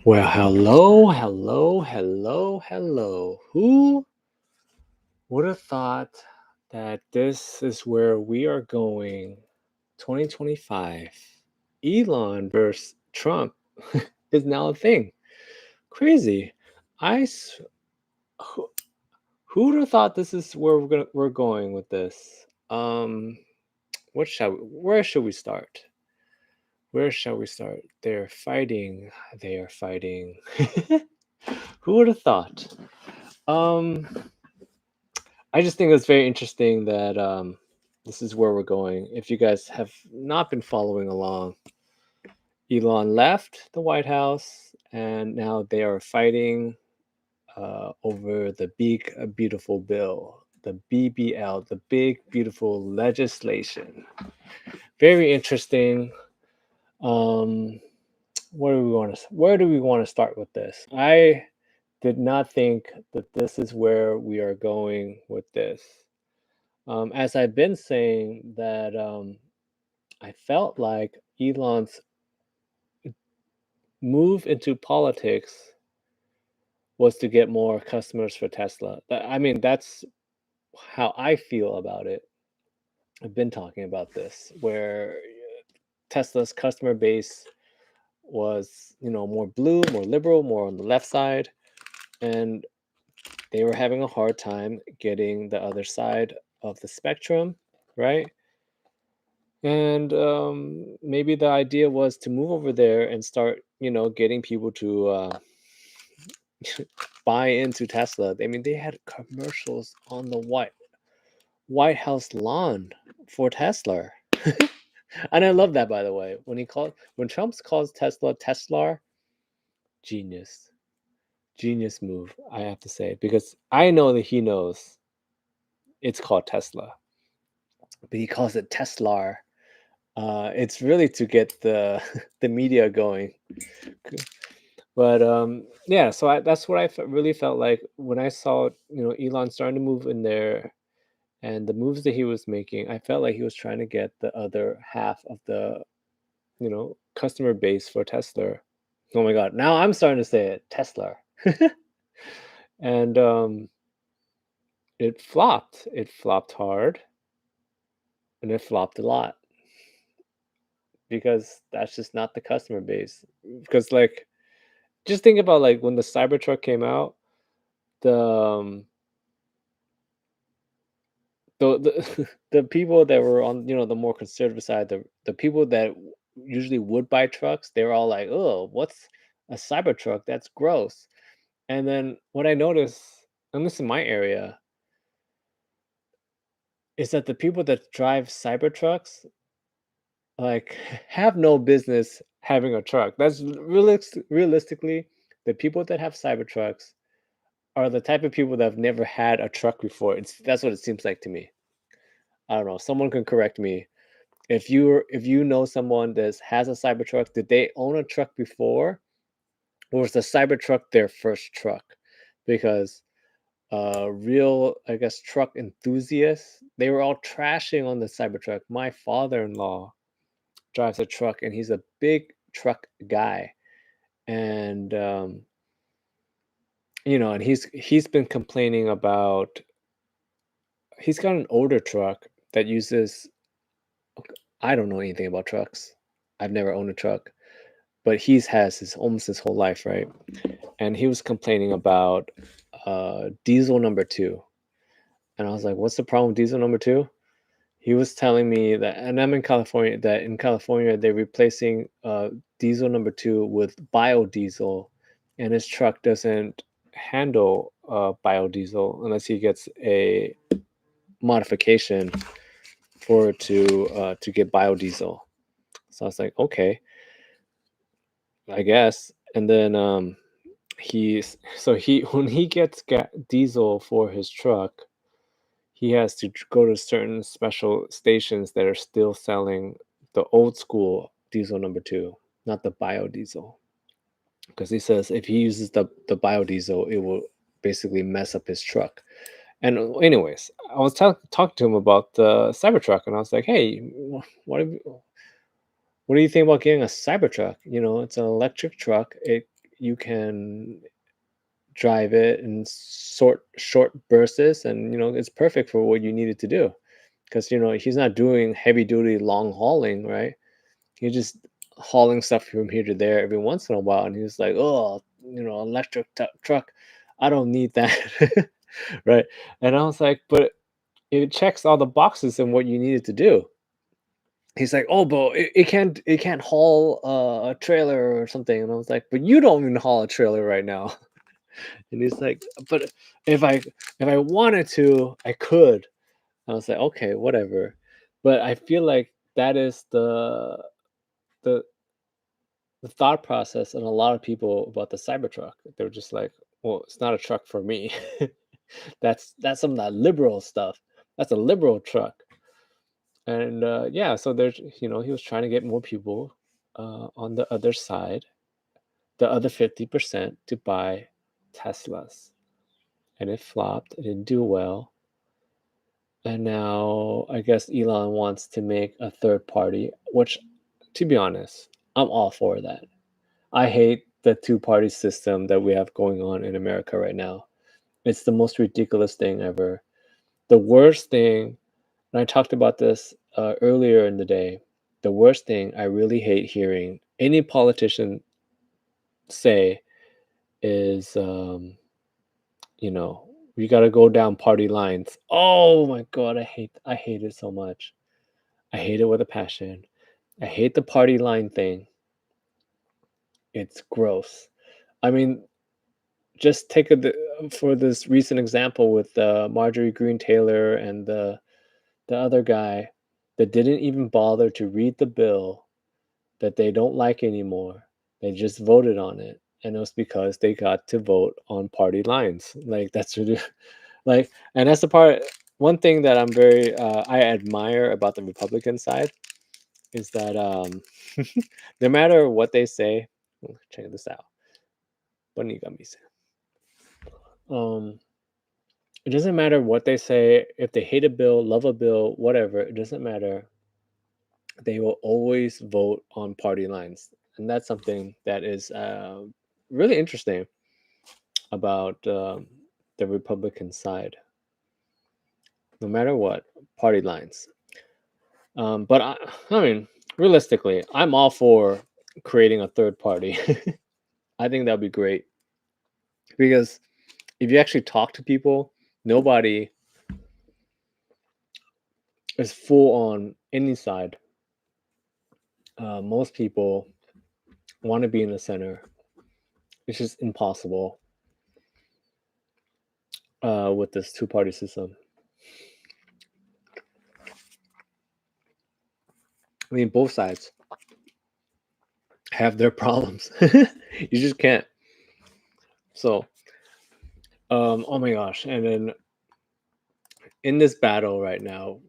Well, hello, hello, hello, hello. Who would have thought that this is where we are going? 2025. Elon versus Trump is now a thing. Crazy. I s- who, who would have thought this is where we're going with this? Where should we start? Where shall we start? They're fighting. They are fighting. Who would have thought? Um I just think it's very interesting that this is where we're going. If you guys have not been following along, Elon left the White House and now they are fighting over the big, beautiful bill, the BBL, the big, beautiful legislation. Very interesting. Um, where do we want to start with this? I did not think that this is where we are going with this. As I've been saying, that I felt like Elon's move into politics was to get more customers for Tesla. I mean, that's how I feel about it. I've been talking about this, where Tesla's customer base was, more blue, more liberal, more on the left side, and they were having a hard time getting the other side of the spectrum, right? And maybe the idea was to move over there and start, getting people to buy into Tesla. I mean, they had commercials on the White House lawn for Tesla, and I love that. By the way, when Trump calls Tesla Tesla, genius, genius move. I have to say, because I know that he knows it's called Tesla, but he calls it Tesla. It's really to get the the media going. But yeah, so that's what really felt like when I saw, Elon starting to move in there, and the moves that he was making. I felt like he was trying to get the other half of the, customer base for Tesla. Oh my God, now I'm starting to say it, Tesla. And it flopped. It flopped hard, and it flopped a lot because that's just not the customer base. Because like, just think about like when the Cybertruck came out, the the the people that were on, the more conservative side, the people that usually would buy trucks, they were all like, "Oh, what's a Cybertruck? That's gross." And then what I noticed, at least in my area, is that the people that drive Cybertrucks like have no business having a truck. That's realistically, the people that have Cybertrucks are the type of people that have never had a truck before. That's what it seems like to me. I don't know. Someone can correct me. If you know someone that has a Cybertruck, did they own a truck before, or was the Cybertruck their first truck? Because real, I guess, truck enthusiasts, they were all trashing on the Cybertruck. My father-in-law drives a truck, and he's a big truck guy, and and he's been complaining about. He's got an older truck that uses. I don't know anything about trucks. I've never owned a truck, but he's has his almost his whole life, right? And he was complaining about diesel number two. And I was like, what's the problem with diesel number two? He was telling me that, and I'm in California, that in California they're replacing diesel number two with biodiesel, and his truck doesn't handle biodiesel unless he gets a modification for it to get biodiesel. So I was like, okay, I guess. And then he when he gets diesel for his truck, he has to go to certain special stations that are still selling the old school diesel number two, not the biodiesel. Because he says if he uses the biodiesel, it will basically mess up his truck. And anyways, I was talking to him about the Cybertruck, and I was like, "Hey, what do you think about getting a Cybertruck? It's an electric truck. you can drive it in short bursts, and it's perfect for what you need it to do, because he's not doing heavy duty long hauling, right? He's just hauling stuff from here to there every once in a while, and he's like, oh, electric truck, I don't need that. Right? And I was like, but it checks all the boxes and what you need it to do. He's like, oh, but it can't haul a trailer or something. And I was like, but you don't even haul a trailer right now. And he's like, but if I if I wanted to, I could. I was like, okay, whatever. But I feel like that is the the thought process in a lot of people about the Cybertruck. They're just like, well, it's not a truck for me. That's some of that liberal stuff. That's a liberal truck. And yeah, so there's he was trying to get more people on the other side, the other 50%, to buy Teslas, and it flopped. It didn't do well. And now I guess Elon wants to make a third party, which, to be honest, I'm all for that. I hate the two-party system that we have going on in America right now. It's the most ridiculous thing ever. The worst thing, and I talked about this earlier in the day, the worst thing I really hate hearing any politician say is, you know, we got to go down party lines. Oh my God, I hate it so much. I hate it with a passion. I hate the party line thing. It's gross. I mean, just take for this recent example with Marjorie Green Taylor and the other guy that didn't even bother to read the bill that they don't like anymore. They just voted on it, and it was because they got to vote on party lines. Like that's really, like, and that's the part. One thing that I admire about the Republican side is that no matter what they say, check this out. Bonita Um, it doesn't matter what they say. If they hate a bill, love a bill, whatever, it doesn't matter. They will always vote on party lines, and that's something that is really interesting about the Republican side. No matter what, party lines. But I mean, realistically, I'm all for creating a third party. I think that'd be great, because if you actually talk to people, nobody is full on any side. Most people want to be in the center. It's just impossible with this two-party system. I mean, both sides have their problems. You just can't. So, oh my gosh. And then in this battle right now,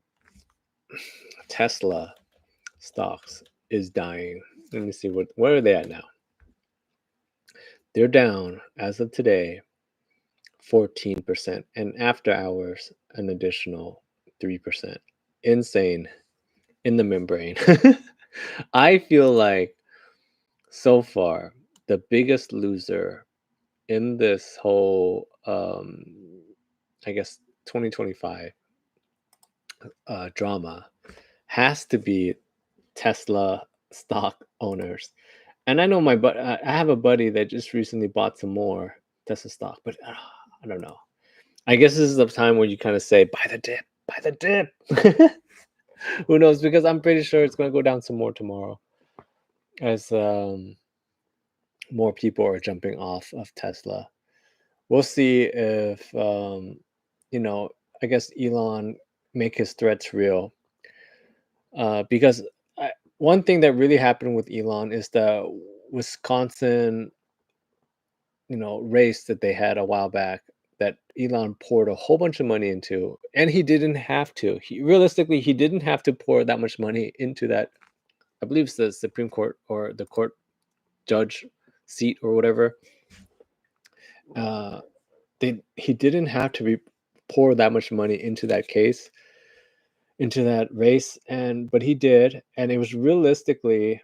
Tesla stocks is dying. Let me see where are they at now? They're down as of today 14%, and after hours an additional 3%. Insane in the membrane. I feel like so far the biggest loser in this whole I guess 2025 drama has to be Tesla stock owners. And I know I have a buddy that just recently bought some more Tesla stock, but I don't know. I guess this is the time where you kind of say, buy the dip, buy the dip. Who knows? Because I'm pretty sure it's going to go down some more tomorrow, as more people are jumping off of Tesla. We'll see if you know, I guess Elon make his threats real. Because one thing that really happened with Elon is the Wisconsin, race that they had a while back, that Elon poured a whole bunch of money into, and he didn't have to. He didn't have to pour that much money into that. I believe it's the Supreme Court or the court judge seat or whatever. Uh, he didn't have to pour that much money into that case, into that race, but he did, and it was realistically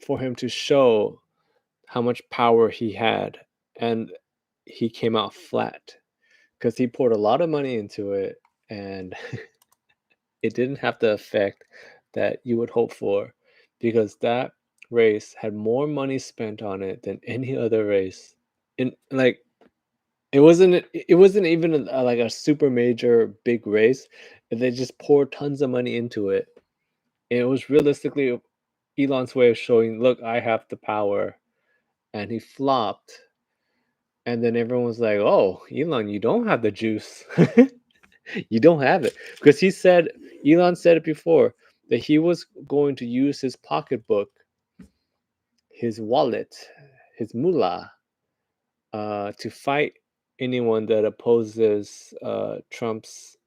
for him to show how much power he had, and he came out flat because he poured a lot of money into it, and it didn't have the effect that you would hope for, because that race had more money spent on it than any other race. And like it wasn't even like a super major big race. They just poured tons of money into it. And it was realistically Elon's way of showing, look, I have the power. And he flopped. And then everyone was like, oh, Elon, you don't have the juice. You don't have it. Because Elon said it before, that he was going to use his pocketbook, his wallet, his mullah, to fight anyone that opposes Trump's,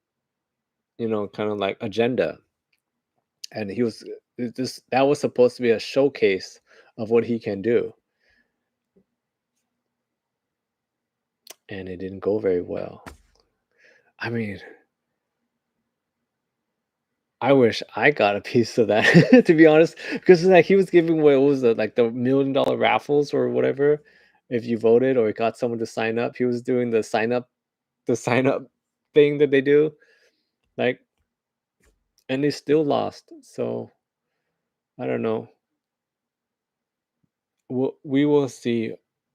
kind of like agenda. And that was supposed to be a showcase of what he can do. And it didn't go very well. I mean, I wish I got a piece of that, to be honest, because like he was giving away, what was it, like the $1 million raffles or whatever, if you voted or got someone to sign up. He was doing the sign up thing that they do, like, and they still lost. So I don't know. We will see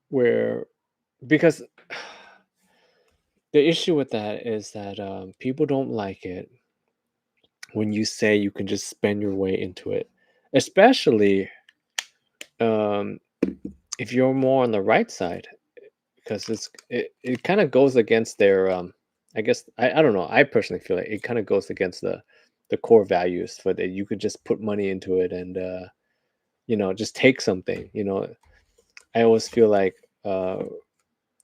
where, because the issue with that is that people don't like it when you say you can just spend your way into it, especially um, if you're more on the right side, because it kind of goes against their I guess I don't know, I personally feel like it kind of goes against the core values, for that you could just put money into it and just take something. I always feel like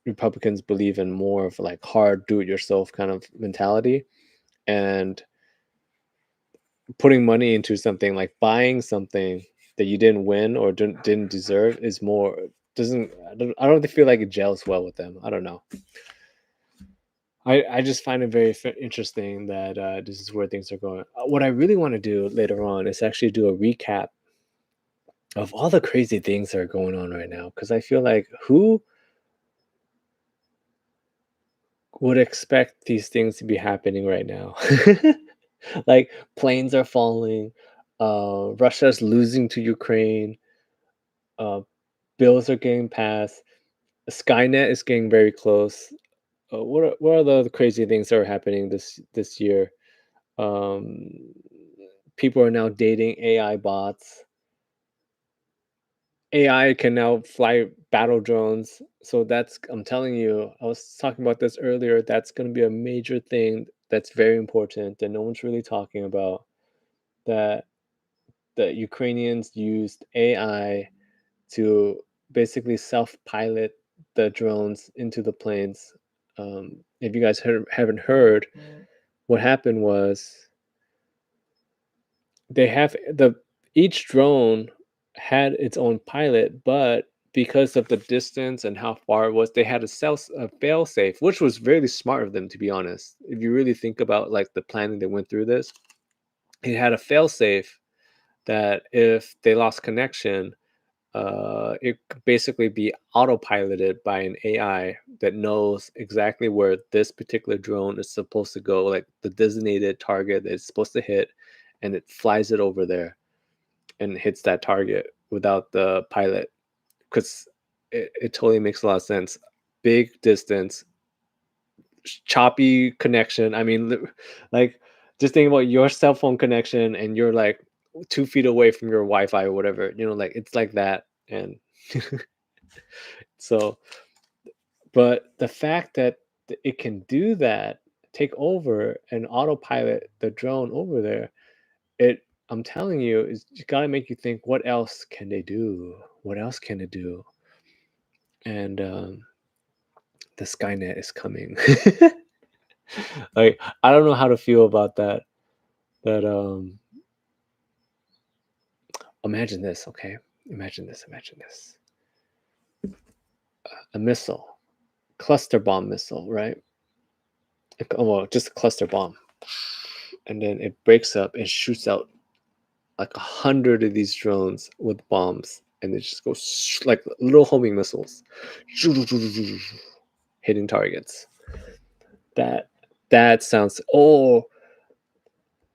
Republicans believe in more of like hard do it yourself kind of mentality, and putting money into something, like buying something that you didn't win or didn't deserve, is more, doesn't I don't feel like it gels well with them. I don't know. I just find it very interesting that this is where things are going. What I really want to do later on is actually do a recap of all the crazy things that are going on right now, because I feel like, who would expect these things to be happening right now? Like, planes are falling, Russia's losing to Ukraine, uh, bills are getting passed, Skynet is getting very close. What are the other crazy things that are happening this year? Um, People are now dating AI bots. AI can now fly battle drones. So I'm telling you, I was talking about this earlier. That's going to be a major thing that's very important that no one's really talking about. That the Ukrainians used AI to basically self-pilot the drones into the planes. If you guys haven't heard, what happened was, they have the each drone had its own pilot, but because of the distance and how far it was, they had a fail safe, which was really smart of them, to be honest. If you really think about like the planning that went through this, it had a fail safe that if they lost connection, it could basically be autopiloted by an AI that knows exactly where this particular drone is supposed to go, like the designated target that it's supposed to hit, and it flies it over there and hits that target without the pilot, because it totally makes a lot of sense. Big distance, choppy connection. I mean, like, just think about your cell phone connection and you're like 2 feet away from your Wi-Fi or whatever, like it's like that. And so, but the fact that it can do that, take over and autopilot the drone over there, it I'm telling you, it's got to make you think, what else can they do? What else can it do? And the Skynet is coming. Like, I don't know how to feel about that. That Imagine this, okay? Imagine this. A missile, cluster bomb missile, right? Well, just a cluster bomb. And then it breaks up and shoots out like 100 of these drones with bombs. and they just go like little homing missiles, hitting targets. That that sounds. Oh,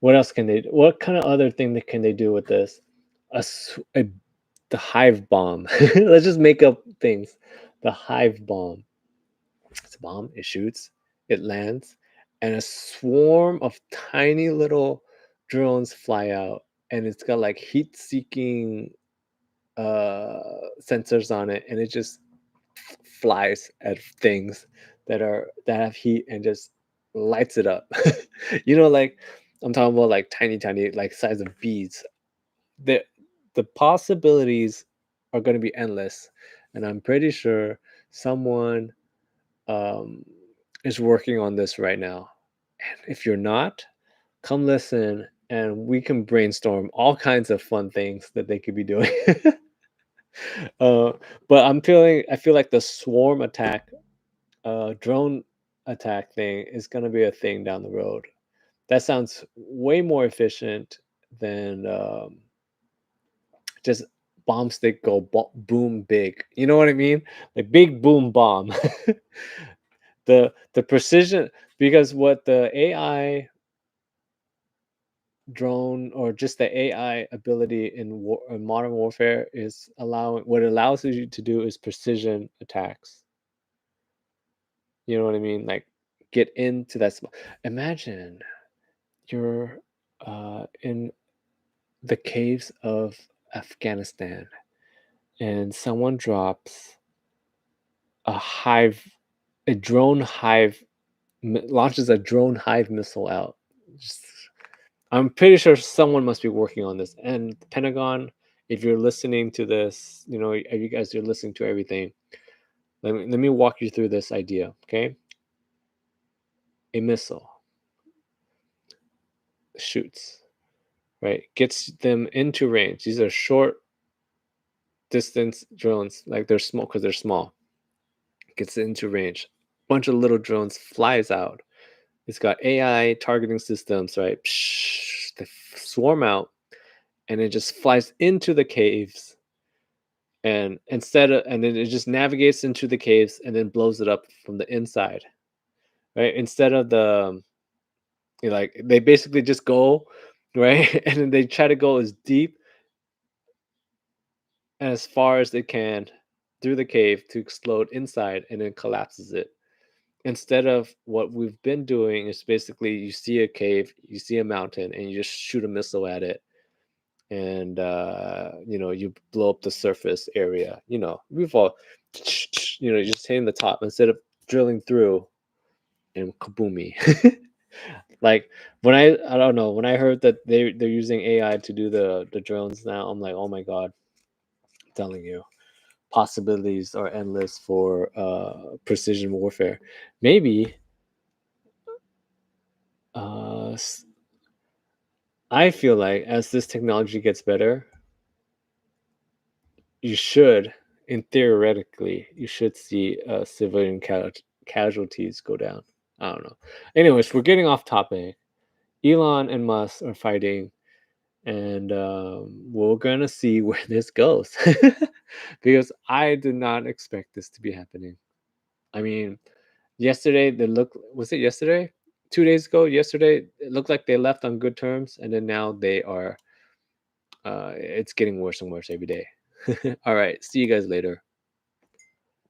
what else can they? What kind of other thing that can they do with this? The hive bomb. Let's just make up things. The hive bomb. It's a bomb. It shoots. It lands, and a swarm of tiny little drones fly out, and it's got like heat-seeking sensors on it, and it just flies at things that have heat and just lights it up. Like I'm talking about like tiny, like size of beads. The possibilities are going to be endless, and I'm pretty sure someone um, is working on this right now. And if you're not, come listen, and we can brainstorm all kinds of fun things that they could be doing. uh, but I feel like the swarm attack, drone attack thing is going to be a thing down the road. That sounds way more efficient than just bombs that go boom big. You know what I mean? Like big boom bomb. The precision, because what the AI drone or just the AI ability in modern warfare is allowing, what it allows you to do is precision attacks. You know what I mean? Like get into that spot. Imagine you're in the caves of Afghanistan and someone drops a hive, a drone hive, launches a drone hive missile out. Just, I'm pretty sure someone must be working on this. And the Pentagon, if you're listening to this, you guys are listening to everything. Let me walk you through this idea, okay? A missile shoots, right? Gets them into range. These are short distance drones, like they're small because they're small. Gets into range. Bunch of little drones flies out. It's got AI targeting systems, right? Psh, they swarm out, and it just flies into the caves, and then it just navigates into the caves and then blows it up from the inside, right? Instead of like they basically just go, right, and then they try to go as deep and as far as they can through the cave to explode inside and then collapses it. Instead of what we've been doing is basically you see a cave, you see a mountain, and you just shoot a missile at it, and you blow up the surface area. We've all just hitting the top instead of drilling through and kaboomy. Like I don't know, when I heard that they're using AI to do the drones now, I'm like, oh my god, I'm telling you, possibilities are endless for precision warfare. Maybe uh I feel like as this technology gets better, you should, in theoretically, you should see civilian casualties go down. I don't know. Anyways, we're getting off topic. Elon and Musk are fighting, and we're gonna see where this goes. Because I did not expect this to be happening. I mean, yesterday they look. Was it yesterday? 2 days ago, yesterday it looked like they left on good terms, and then now they are. It's getting worse and worse every day. All right, see you guys later.